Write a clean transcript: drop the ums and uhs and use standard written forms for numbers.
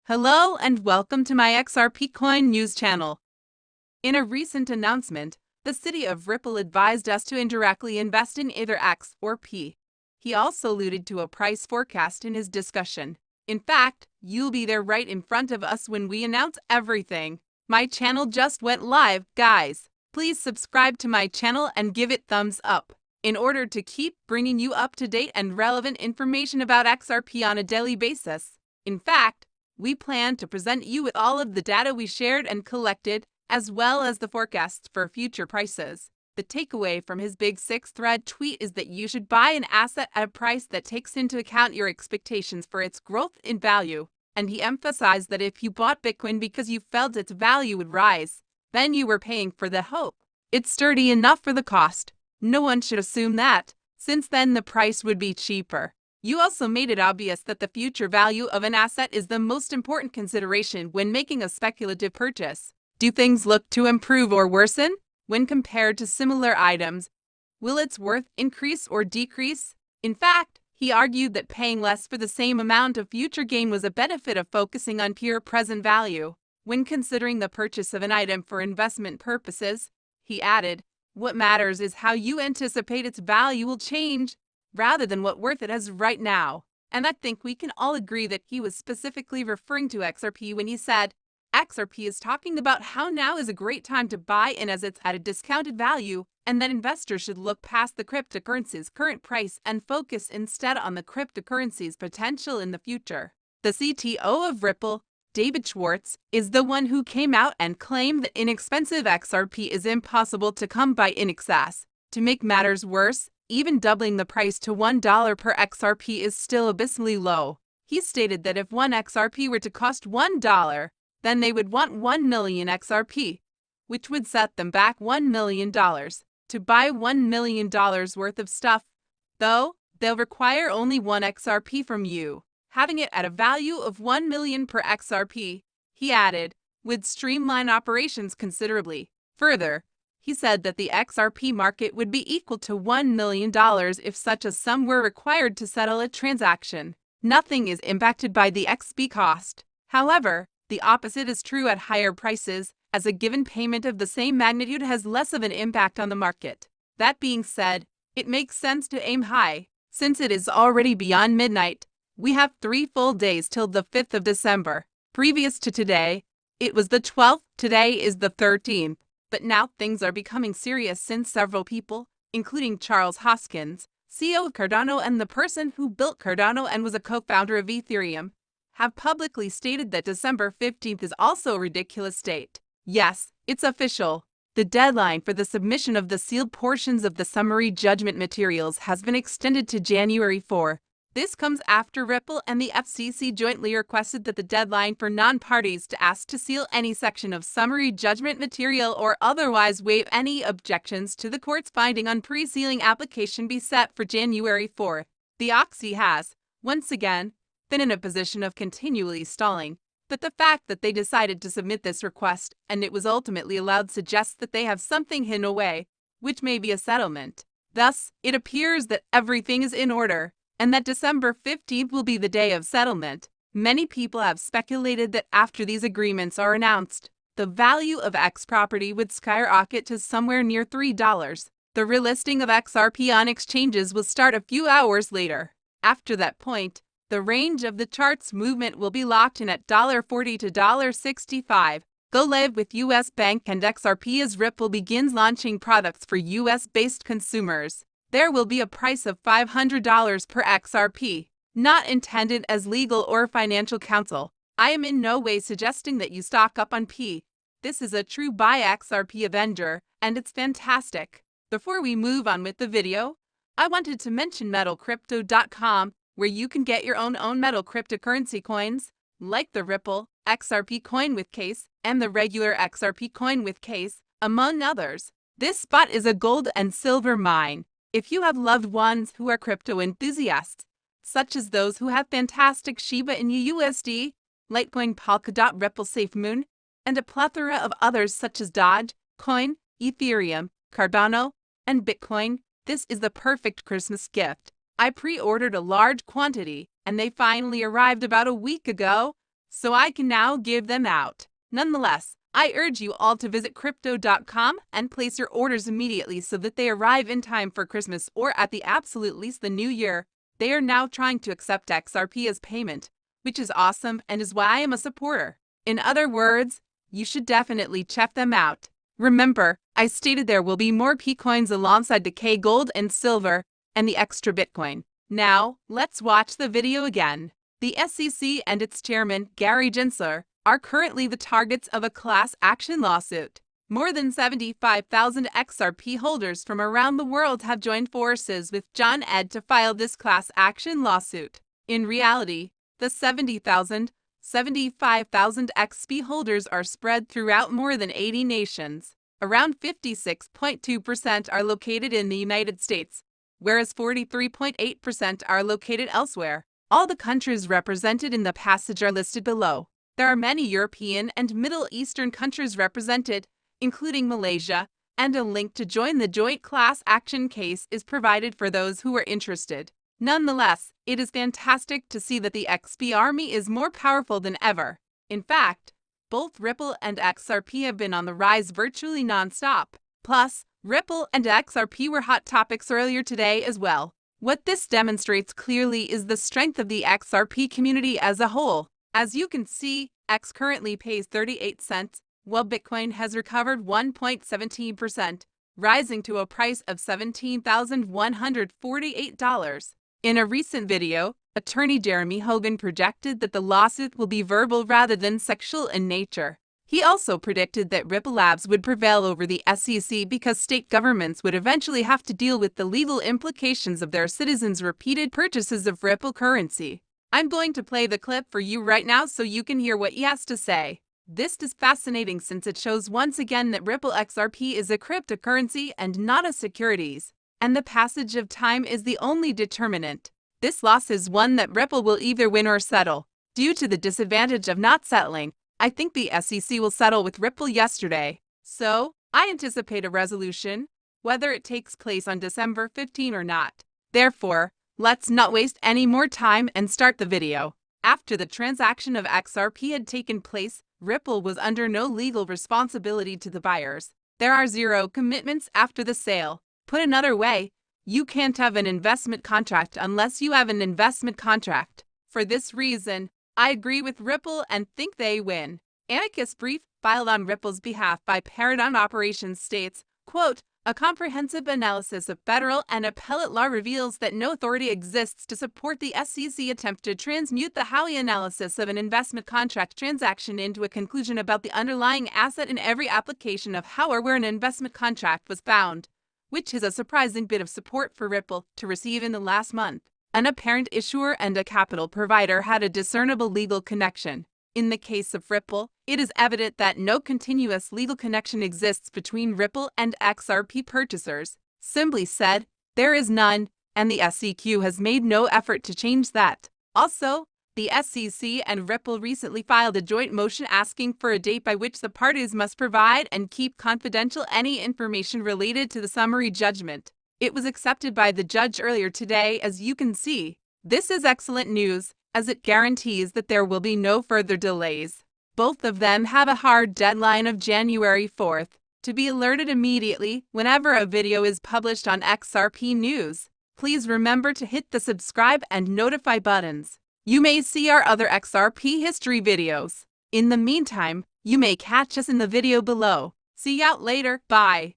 Hello and welcome to my XRP coin news channel. In a recent announcement, the city of Ripple advised us to indirectly invest in either X or P. He also alluded to a price forecast in his discussion. In fact, you'll be there right in front of us when we announce everything. My channel just went live, guys. Please subscribe to my channel and give it thumbs up. In order to keep bringing you up-to-date and relevant information about XRP on a daily basis. In fact, we plan to present you with all of the data we shared and collected, as well as the forecasts for future prices. The takeaway from his Big 6-thread tweet is that you should buy an asset at a price that takes into account your expectations for its growth in value. And he emphasized that if you bought Bitcoin because you felt its value would rise, then you were paying for the hope. It's sturdy enough for the cost. No one should assume that, since then the price would be cheaper. You also made it obvious that the future value of an asset is the most important consideration when making a speculative purchase. Do things look to improve or worsen when compared to similar items? Will its worth increase or decrease? In fact, he argued that paying less for the same amount of future gain was a benefit of focusing on pure present value. When considering the purchase of an item for investment purposes, he added, what matters is how you anticipate its value will change, rather than what worth it has right now. And I think we can all agree that he was specifically referring to XRP when he said, XRP is talking about how now is a great time to buy in as it's at a discounted value, and that investors should look past the cryptocurrency's current price and focus instead on the cryptocurrency's potential in the future. The CTO of Ripple, David Schwartz, is the one who came out and claimed that inexpensive XRP is impossible to come by in excess. To make matters worse, even doubling the price to $1 per XRP is still abysmally low. He stated that if 1 XRP were to cost $1, then they would want 1 million XRP, which would set them back $1 million. To buy $1 million worth of stuff, though, they'll require only 1 XRP from you. Having it at a value of 1 million per XRP, he added, would streamline operations considerably. Further, he said that the XRP market would be equal to $1 million if such a sum were required to settle a transaction. Nothing is impacted by the XP cost. However, the opposite is true at higher prices, as a given payment of the same magnitude has less of an impact on the market. That being said, it makes sense to aim high. Since it is already beyond midnight, we have 3 full days till the 5th of December. Previous to today, it was the 12th, today is the 13th. But now things are becoming serious since several people, including Charles Hoskins, CEO of Cardano and the person who built Cardano and was a co-founder of Ethereum, have publicly stated that December 15th is also a ridiculous date. Yes, it's official. The deadline for the submission of the sealed portions of the summary judgment materials has been extended to January 4. This comes after Ripple and the FCC jointly requested that the deadline for non-parties to ask to seal any section of summary judgment material or otherwise waive any objections to the court's finding on pre-sealing application be set for January 4. The OXY has, once again, been in a position of continually stalling, but the fact that they decided to submit this request and it was ultimately allowed suggests that they have something hidden away, which may be a settlement. Thus, it appears that everything is in order, and that December 15th will be the day of settlement. Many people have speculated that after these agreements are announced, the value of X property would skyrocket to somewhere near $3. The relisting of XRP on exchanges will start a few hours later. After that point, the range of the chart's movement will be locked in at $40 to $65. Go live with US Bank and XRP as Ripple begins launching products for US-based consumers. There will be a price of $500 per XRP, not intended as legal or financial counsel. I am in no way suggesting that you stock up on P. This is a true buy XRP Avenger, and it's fantastic. Before we move on with the video, I wanted to mention metalcrypto.com, where you can get your own metal cryptocurrency coins, like the Ripple XRP coin with case and the regular XRP coin with case, among others. This spot is a gold and silver mine. If you have loved ones who are crypto enthusiasts, such as those who have fantastic Shiba in USD, Litecoin, Polkadot, Ripple, SafeMoon, and a plethora of others such as Doge, Coin, Ethereum, Cardano, and Bitcoin, this is the perfect Christmas gift. I pre-ordered a large quantity, and they finally arrived about a week ago. so I can now give them out. Nonetheless, I urge you all to visit crypto.com and place your orders immediately so that they arrive in time for Christmas or at the absolute least the new year. They are now trying to accept XRP as payment, which is awesome and is why I am a supporter. In other words, you should definitely check them out. Remember, I stated there will be more P coins alongside the K gold and silver and the extra Bitcoin. Now, let's watch the video again. The SEC and its chairman, Gary Gensler, are currently the targets of a class action lawsuit. More than 75,000 XRP holders from around the world have joined forces with John Ed to file this class action lawsuit. In reality, the 75,000 XP holders are spread throughout more than 80 nations. Around 56.2% are located in the United States, whereas 43.8% are located elsewhere. All the countries represented in the passage are listed below. There are many European and Middle Eastern countries represented, including Malaysia, and a link to join the joint class action case is provided for those who are interested. Nonetheless, it is fantastic to see that the XP army is more powerful than ever. In fact, both Ripple and XRP have been on the rise virtually non-stop. Plus, Ripple and XRP were hot topics earlier today as well. What this demonstrates clearly is the strength of the XRP community as a whole. As you can see, X currently pays 38 cents, while Bitcoin has recovered 1.17%, rising to a price of $17,148. In a recent video, attorney Jeremy Hogan projected that the lawsuit will be verbal rather than sexual in nature. He also predicted that Ripple Labs would prevail over the SEC because state governments would eventually have to deal with the legal implications of their citizens' repeated purchases of Ripple currency. I'm going to play the clip for you right now so you can hear what he has to say. This is fascinating since it shows once again that Ripple XRP is a cryptocurrency and not a securities, and the passage of time is the only determinant. This loss is one that Ripple will either win or settle. Due to the disadvantage of not settling, I think the SEC will settle with Ripple yesterday. So, I anticipate a resolution, whether it takes place on December 15 or not. Therefore, let's not waste any more time and start the video. After the transaction of XRP had taken place, Ripple was under no legal responsibility to the buyers. There are zero commitments after the sale. Put another way, you can't have an investment contract unless you have an investment contract. For this reason, I agree with Ripple and think they win. Amicus brief filed on Ripple's behalf by Paradigm Operations states, quote, "A comprehensive analysis of federal and appellate law reveals that no authority exists to support the SEC attempt to transmute the Howey analysis of an investment contract transaction into a conclusion about the underlying asset in every application of Howey where an investment contract was found," which is a surprising bit of support for Ripple to receive in the last month. An apparent issuer and a capital provider had a discernible legal connection. In the case of Ripple, it is evident that no continuous legal connection exists between Ripple and XRP purchasers. Simply said, there is none, and the SEC has made no effort to change that. Also, the SEC and Ripple recently filed a joint motion asking for a date by which the parties must provide and keep confidential any information related to the summary judgment. It was accepted by the judge earlier today, as you can see. This is excellent news, as it guarantees that there will be no further delays. Both of them have a hard deadline of January 4th, to be alerted immediately whenever a video is published on XRP News. Please remember to hit the subscribe and notify buttons. You may see our other XRP history videos. In the meantime, you may catch us in the video below. See you out later. Bye.